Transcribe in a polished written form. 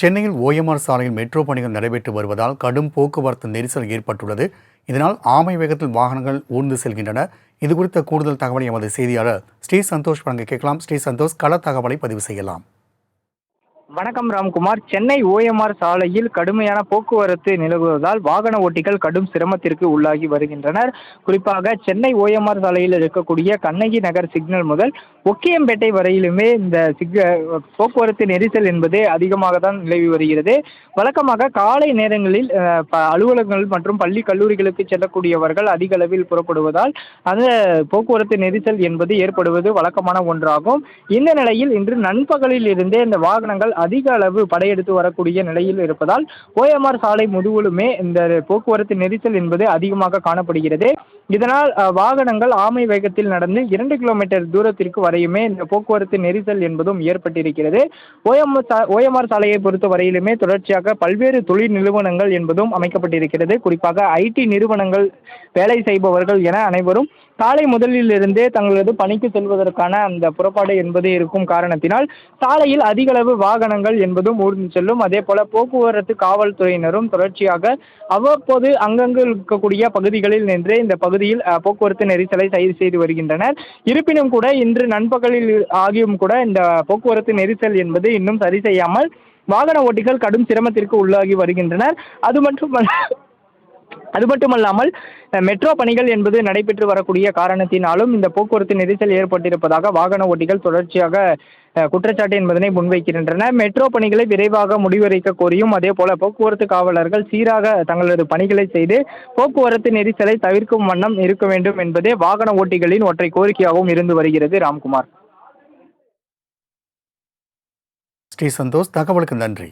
சென்னையில் ஓஎம்ஆர் சாலையில் மெட்ரோ பணிகள் நடைபெற்று வருவதால் கடும் போக்குவரத்து நெரிசல் ஏற்பட்டுள்ளது. இதனால் ஆமை வேகத்தில் வாகனங்கள் ஊர்ந்து செல்கின்றன. இது குறித்த கூடுதல் தகவலை எமது செய்தியாளர் ஸ்ரீ சந்தோஷ் வழங்க கேட்கலாம். ஸ்ரீ சந்தோஷ், கள தகவலை பதிவு செய்யலாம். வணக்கம் ராம்குமார். சென்னை ஓஎம்ஆர் சாலையில் கடுமையான போக்குவரத்து நிலவுவதால் வாகன ஓட்டிகள் கடும் சிரமத்திற்கு உள்ளாகி வருகின்றனர். குறிப்பாக சென்னை ஓஎம்ஆர் சாலையில் இருக்கக்கூடிய கண்ணகி நகர் சிக்னல் முதல் ஒக்கியம்பேட்டை வரையிலுமே இந்த போக்குவரத்து நெரிசல் என்பது அதிகமாக தான் நிலவி வருகிறது. வழக்கமாக காலை நேரங்களில் அலுவலகங்கள் மற்றும் பள்ளி கல்லூரிகளுக்கு செல்லக்கூடியவர்கள் அதிக அளவில் புறப்படுவதால் அந்த போக்குவரத்து நெரிசல் என்பது ஏற்படுவது வழக்கமான ஒன்றாகும். இந்த நிலையில் இன்று நண்பகலில் இருந்தே இந்த வாகனங்கள் அதிக அளவு படையெடுத்து வரக்கூடிய நிலையில் இருப்பதால் ஓஎம்ஆர் சாலை முழுவதுமே இந்த போக்குவரத்து நெரிசல் என்பது அதிகமாக காணப்படுகிறது. இதனால் வாகனங்கள் ஆமை வேகத்தில் நடந்து 2 கிலோமீட்டர் தூரத்திற்கு வரையுமே இந்த போக்குவரத்து நெரிசல் என்பதும் ஏற்பட்டிருக்கிறது. ஓஎம்ஆர் சாலையை பொறுத்த வரையிலுமே தொடர்ச்சியாக பல்வேறு தொழில் நிறுவனங்கள் என்பதும் அமைக்கப்பட்டிருக்கிறது. குறிப்பாக ஐடி நிறுவனங்கள், வேலை செய்பவர்கள் என அனைவரும் காலை முதலில் இருந்தே தங்களது பணிக்கு செல்வதற்கான அந்த புறப்பாடு என்பது இருக்கும் காரணத்தினால் சாலையில் அதிக அளவு வாகனங்கள் என்பதும் ஊர்ந்து செல்லும். அதே போல போக்குவரத்து காவல்துறையினரும் தொடர்ச்சியாக அவ்வப்போது அங்கங்கு இருக்கக்கூடிய பகுதிகளில் நின்று இந்த பகுதியில் போக்குவரத்து நெரிசலை சரி செய்து வருகின்றனர். இருப்பினும் கூட இன்று நண்பகலில் ஆகியும் கூட இந்த போக்குவரத்து நெரிசல் என்பது இன்னும் சரி செய்யாமல் வாகன ஓட்டிகள் கடும் சிரமத்திற்கு உள்ளாகி வருகின்றனர். அது மட்டுமல்லாமல் மெட்ரோ பணிகள் என்பது நடைபெற்று வரக்கூடிய காரணத்தினாலும் இந்த போக்குவரத்து நெரிசல் ஏற்பட்டிருப்பதாக வாகன ஓட்டிகள் தொடர்ச்சியாக குற்றச்சாட்டு என்பதனை முன்வைக்கின்றனர். மெட்ரோ பணிகளை விரைவாக முடிவடைக்க கோரியும் அதே போல போக்குவரத்து காவலர்கள் சீராக தங்களது பணிகளை செய்து போக்குவரத்து நெரிசலை தவிர்க்கும் வண்ணம் இருக்க வேண்டும் என்பதே வாகன ஓட்டிகளின் ஒற்றை கோரிக்கையாகவும் இருந்து வருகிறது. ராம்குமார். ஸ்ரீ சந்தோஷ், தகவலுக்கு நன்றி.